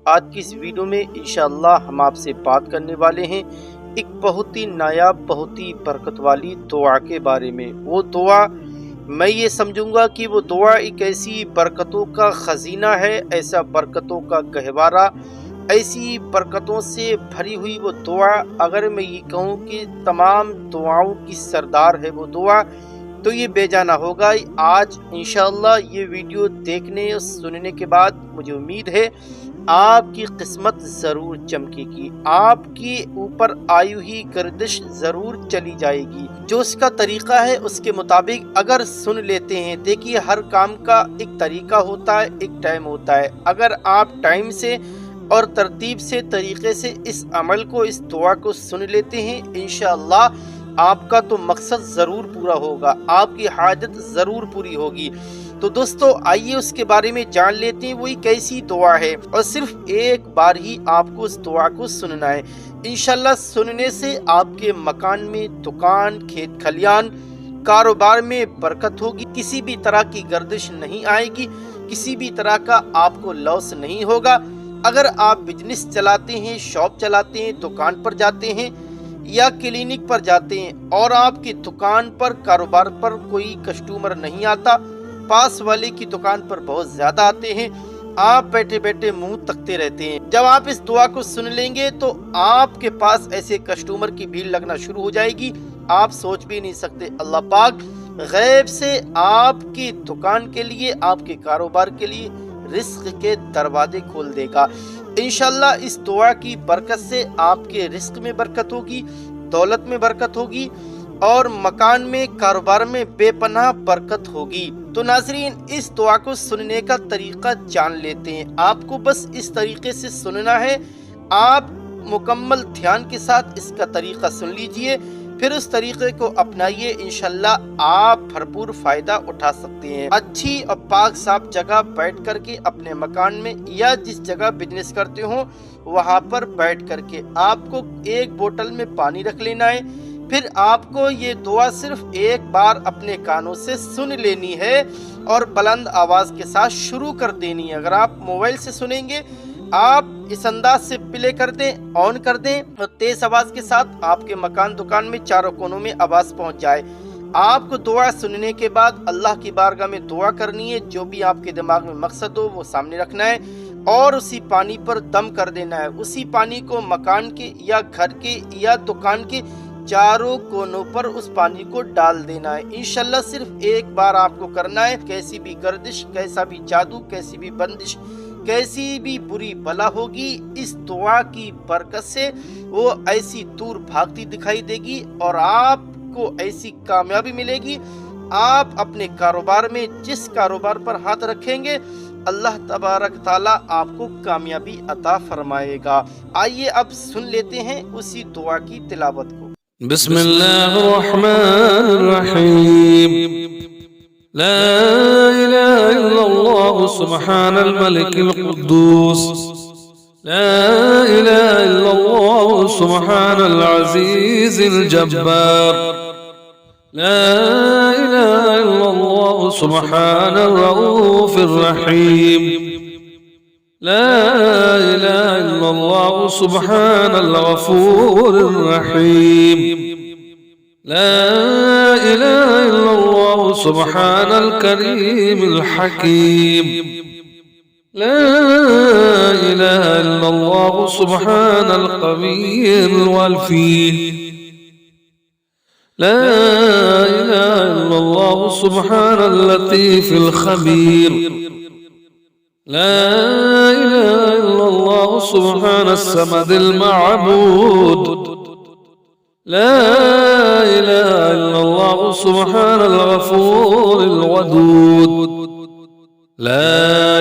आज की इस वीडियो में इंशाअल्लाह हम आपसे बात करने वाले हैं एक बहुत ही नायाब, बहुत ही बरकत वाली दुआ के बारे में। वो दुआ मैं ये समझूंगा कि वो दुआ एक ऐसी बरकतों का खजीना है, ऐसा बरकतों का गहवारा, ऐसी बरकतों से भरी हुई वो दुआ। अगर मैं ये कहूँ कि तमाम दुआओं की सरदार है वो दुआ, तो ये बेजाना होगा। आज इंशाअल्लाह ये वीडियो देखने और सुनने के बाद मुझे उम्मीद है आपकी किस्मत ज़रूर चमकेगी, आपके ऊपर आई हुई गर्दिश ज़रूर चली जाएगी। जो इसका तरीका है उसके मुताबिक अगर सुन लेते हैं, देखिए हर काम का एक तरीका होता है, एक टाइम होता है। अगर आप टाइम से और तरतीब से, तरीके से इस अमल को, इस दुआ को सुन लेते हैं, इंशाअल्लाह आपका तो मकसद ज़रूर पूरा होगा, आपकी हाजत ज़रूर पूरी होगी। तो दोस्तों आइए उसके बारे में जान लेते हैं वो एक ऐसी दुआ है और सिर्फ एक बार ही आपको उस दुआ को सुनना है। इंशाल्लाह सुनने से आपके मकान में, दुकान, खेत खलियान, कारोबार में बरकत होगी। किसी भी तरह की गर्दिश नहीं आएगी, किसी भी तरह का आपको लॉस नहीं होगा। अगर आप बिजनेस चलाते हैं, शॉप चलाते हैं, दुकान पर जाते हैं या क्लिनिक पर जाते हैं और आपकी दुकान पर, कारोबार पर कोई कस्टमर नहीं आता, पास वाले की दुकान पर बहुत ज्यादा आते हैं, आप बैठे बैठे मुंह तकते रहते हैं, जब आप इस दुआ को सुन लेंगे तो आपके पास ऐसे कस्टमर की भीड़ लगना शुरू हो जाएगी, आप सोच भी नहीं सकते। अल्लाह पाक गैब से आपकी दुकान के लिए, आपके कारोबार के लिए रिस्क के दरवाजे खोल देगा। इंशाल्लाह इस दुआ की बरकत से आपके रिस्क में बरकत होगी, दौलत में बरकत होगी और मकान में, कारोबार में बेपनाह बरकत होगी। तो नाज़रीन इस दुआ को सुनने का तरीका जान लेते हैं। आपको बस इस तरीके से सुनना है, आप मुकम्मल ध्यान के साथ इसका तरीका सुन लीजिए, फिर उस तरीके को अपनाइए, इंशाल्लाह आप भरपूर फायदा उठा सकते हैं। अच्छी और पाक साफ जगह बैठ करके, अपने मकान में या जिस जगह बिजनेस करते हो वहां पर बैठ करके आपको एक बोतल में पानी रख लेना है। फिर आपको ये दुआ सिर्फ एक बार अपने कानों से सुन लेनी है और बुलंद आवाज के साथ शुरू कर देनी है। अगर आप मोबाइल से सुनेंगे, आप इस अंदाज से प्ले कर दें, ऑन कर दें और तेज आवाज के साथ आपके मकान, दुकान में चारों कोनों में आवाज पहुंच जाए। आपको दुआ सुनने के बाद अल्लाह की बारगाह में दुआ करनी है, जो भी आपके दिमाग में मकसद हो वो सामने रखना है और उसी पानी पर दम कर देना है। उसी पानी को मकान के या घर के या दुकान के चारों कोनों पर उस पानी को डाल देना है। इंशाल्लाह सिर्फ एक बार आपको करना है। कैसी भी गर्दिश, कैसा भी जादू, कैसी भी बंदिश, कैसी भी बुरी बला होगी, इस दुआ की बरकत से वो ऐसी दूर भागती दिखाई देगी और आपको ऐसी कामयाबी मिलेगी। आप अपने कारोबार में जिस कारोबार पर हाथ रखेंगे, अल्लाह तबारक ताला आपको कामयाबी अता फरमाएगा। आइए अब सुन लेते हैं उसी दुआ की तिलावत को। बिस्मिल्लाहिर्रहमानिर्रहीम। ला इलाहा इल्लल्लाह सुब्हानल मलिकिल कुद्दूस, ला इलाहा इल्लल्लाह सुब्हानल अज़ीज़िल जब्बार, ला इलाहा इल्लल्लाह सुब्हानर रऊफ़िर रहीम, ला इलाहा इल्लल्लाह सुब्हानल गफूरिर रहीम, ला इलाहा इल्लल्लाह सुब्हानल करीमिल हकीम, ला इलाहा इल्लल्लाह सुब्हानल क़विय्यिल वफ़ीद, ला इलाहा इल्लल्लाह सुब्हानल लतीफ़िल ख़बीर, ला इलाहा इल्लल्लाह सुब्हानस समदिल मअबूद, ला इलाहा इल्लल्लाह सुब्हानल गफूरिल वदूद, ला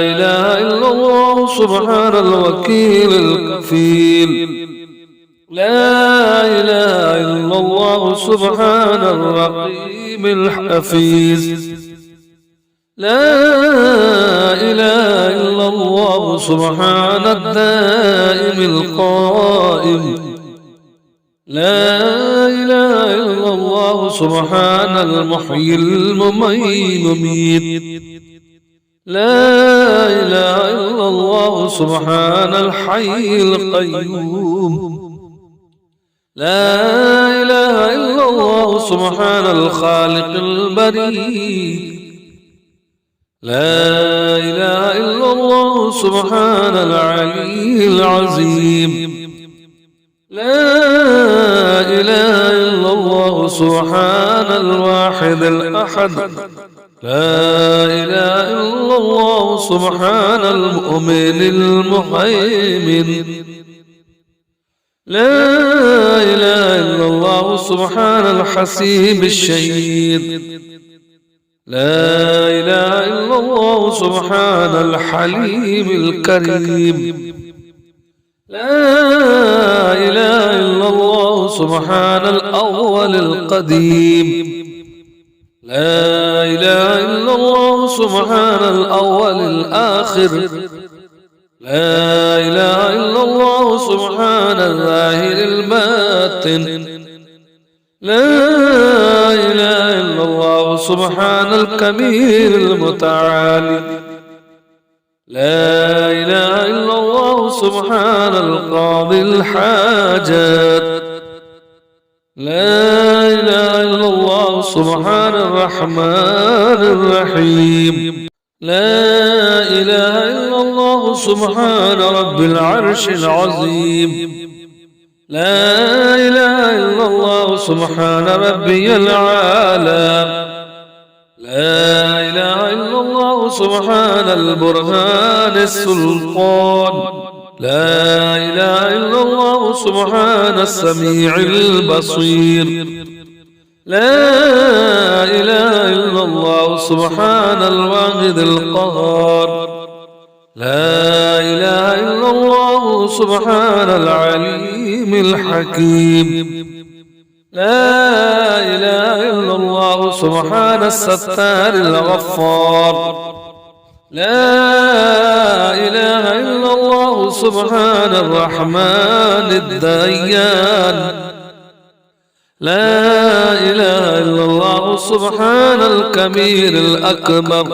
इलाहा इल्लल्लाह सुब्हानल वकीलिल कफील, ला इलाहा इल्लल्लाह सुब्हानर रक़ीबिल हफ़ीज़, ला इलाहा इल्लल्लाह सुब्हानद दाइमिल क़ाइम, ला इलाहा इल्लल्लाह सुब्हानल मुह्यिल मुमीत, لا إله إلا الله سبحان الحي القيوم. لا إله إلا الله سبحان الخالق البريء. لا إله إلا الله سبحان العلي العظيم. لا إله إلا الله سبحان الواحد الأحد. لا إله إلا الله سبحان المؤمن المهيمن. لا إله إلا الله سبحان الحسيب الشهيد. لا إله إلا الله سبحان الحليم الكريم. لا إله إلا الله سبحان الأول القديم. لا إله إلا الله سبحان الأول الآخر. لا إله إلا الله سبحان الظاهر الباطن. لا إله إلا الله سبحان الكبير المتعالي. لا إله إلا الله سبحان القاضي الحاجات. لا إله إلا الله سبحان الرحمن الرحيم. لا إله إلا الله سبحان رب العرش العظيم. لا إله إلا الله سبحان ربي العالى. لا إله إلا الله سبحان البرهان السلطان. لا إله إلا الله سبحان السميع البصير. لا إله إلا الله سبحان الواحد القهار. لا إله إلا الله سبحان العليم الحكيم. لا إله إلا الله سبحان الستار الغفار. لا إله إلا الله سبحان الرحمن الديان. لا إله إلا الله سبحان الكبير الأكبر.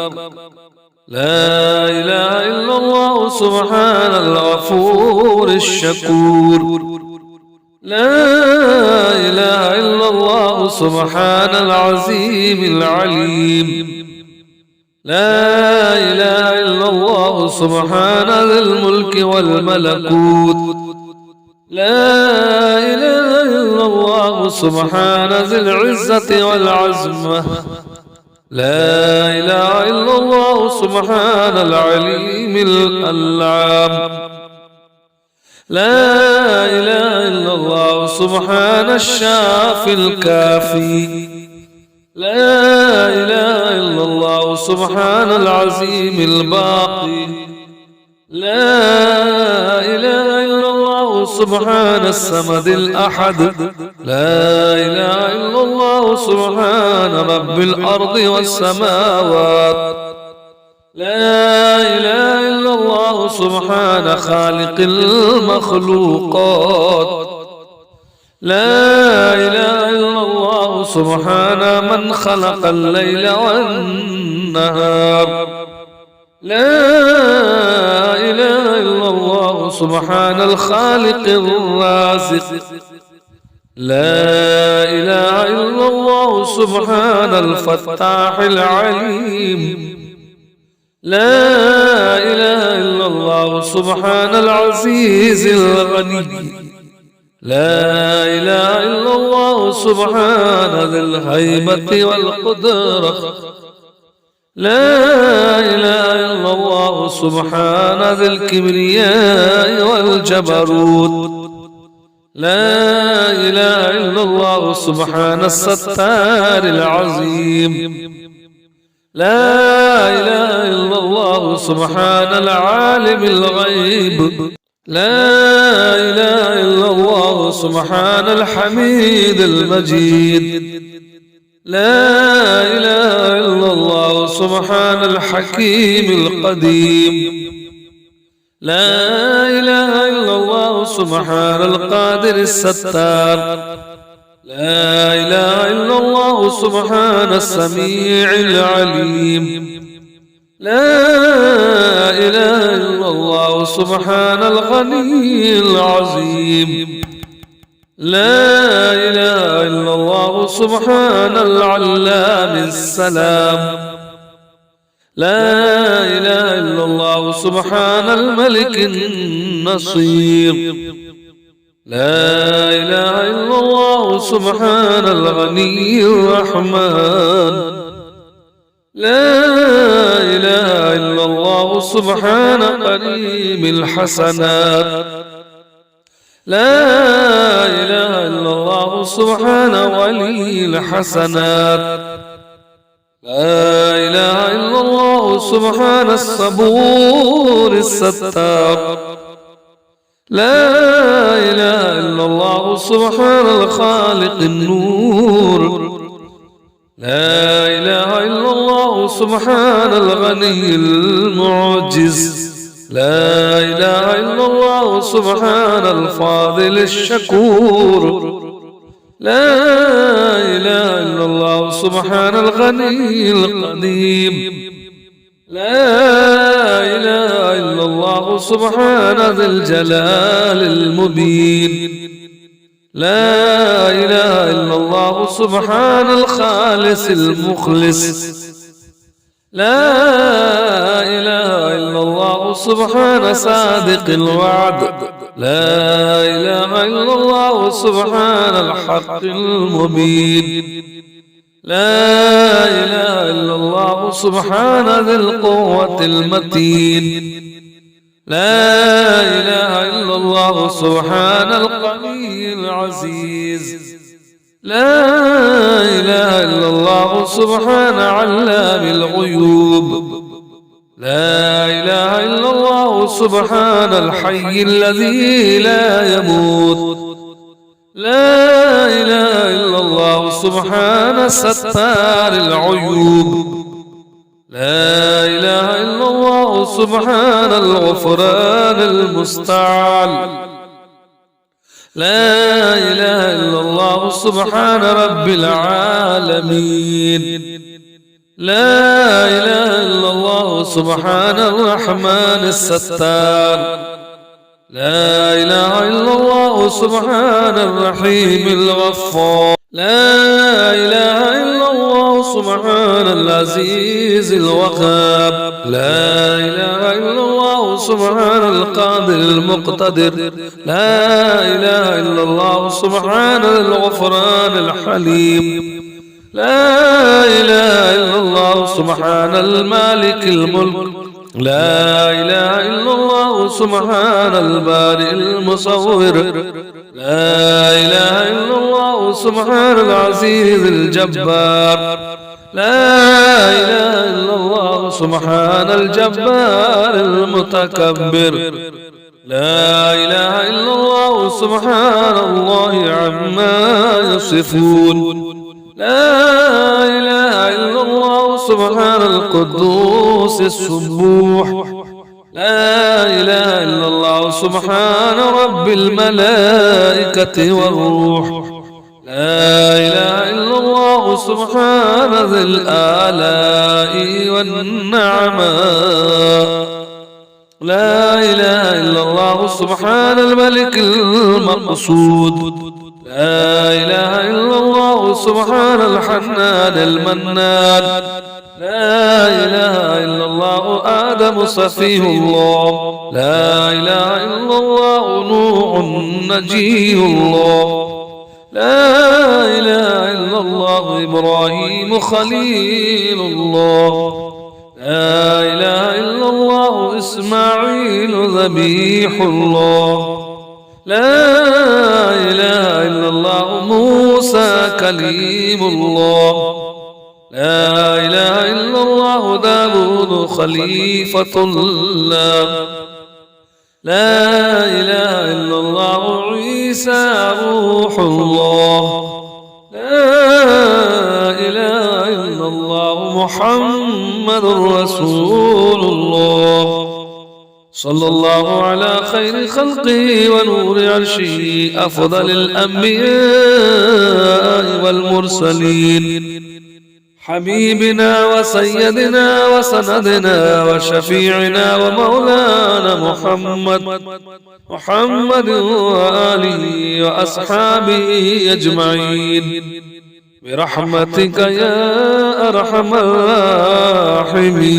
لا إله إلا الله سبحان الغفور الشكور. لا إله إلا الله سبحان العظيم العليم. لا إله إلا الله سبحان ذي الملك والملكوت. لا إله إلا الله سبحان ذي العزة والعظمة. لا إله إلا الله سبحان العليم الألعام. لا إله إلا الله سبحان الشافي الكافي. لا إله إلا الله سبحان العظيم الباقي. لا إله إلا الله سبحان الصمد الأحد. لا إله إلا الله سبحان رب الأرض والسماوات. لا إله إلا الله سبحان خالق المخلوقات. لا إله إلا الله سبحان من خلق الليل والنهار. لا إله إلا الله سبحان الخالق الرازق. لا إله إلا الله سبحان الفتاح العليم. لا إله إلا الله سبحان العزيز الغني. لا إله إلا الله سبحان ذي الهيبة والقدرة. لا إله إلا الله سبحان ذي الكبرياء والجبروت. لا إله إلا الله سبحان الستار العظيم. لا إله إلا الله سبحان العالم الغيب. لا إله إلا الله سبحان الحميد المجيد. لا إله إلا الله سبحان الحكيم القديم. لا إله إلا الله سبحان القادر الستار. لا إله إلا الله سبحان السميع العليم. لا إله إلا الله سبحان الغني العظيم. لا إله إلا الله سبحان العلام السلام. لا إله إلا الله سبحان الملك النصير. لا إله إلا الله سبحان الغني الرحمن. لا إله إلا الله سبحان قريب الحسنات. لا إله إلا الله سبحان ولي الحسنات. لا إله إلا الله سبحان الصبور الستار. لا إله إلا الله سبحان الخالق النور. لا إله إلا الله سبحان الغني المعجز. لا إله إلا الله سبحان الفاضل الشكور. لا إله إلا الله سبحان الغني القديم. لا إله إلا الله سبحان ذي الجلال المبين. لا إله إلا الله سبحان الخالص المخلص. لا إله إلا الله سبحان صادق الوعد. لا إله إلا الله سبحان الحق المبين. لا إله إلا الله سبحان ذي القوة المتين. لا إله إلا الله سبحان القوي العزيز. لا إله إلا الله سبحان علام الغيوب. لا إله إلا الله سبحان الحي الذي لا يموت. لا إله إلا الله سبحان ستار العيوب. لا إله إلا الله سبحان الغفران المستعان. لا إله إلا الله سبحان رب العالمين. لا إله إلا الله سبحان الرحمن الستار. لا إله إلا الله سبحان الرحيم الغفار. لا إله إلا الله سبحان العزيز الوهاب. لا إله إلا الله سبحان القادر المقتدر. لا إله إلا الله سبحان الغفران الحليم. لا إله إلا الله سبحان المالك الملك. لا إله إلا الله سبحان البارئ المصور. لا إله إلا الله سبحان العزيز الجبار. لا إله إلا الله سبحان الجبار المتكبر. لا إله إلا الله سبحان الله عما يصفون. لا إله إلا الله سبحان القدوس السبوح. لا إله إلا الله سبحان رب الملائكة والروح. لا إله إلا الله سبحان ذي الآلاء والنعماء. لا إله إلا الله سبحان الملك المقصود. لا إله إلا الله سبحان الحنان المنان. لا إله إلا الله آدم صفيه الله. لا إله إلا الله نوح نجي الله. لا إله إلا الله إبراهيم خليل الله. لا إله إلا الله إسماعيل ذبيح الله. لا إله إلا الله موسى كليم الله. لا إله إلا الله داود خليفة الله. لا إله إلا الله عيسى روح الله. لا إله إلا الله محمد رسول الله صلى الله على خير خلقه ونور عرشه أفضل الأنبياء والمرسلين حبيبنا وسيدنا وسندنا وشفيعنا ومولانا محمد وآله وأصحابه أجمعين برحمتك يا أرحم الراحمين.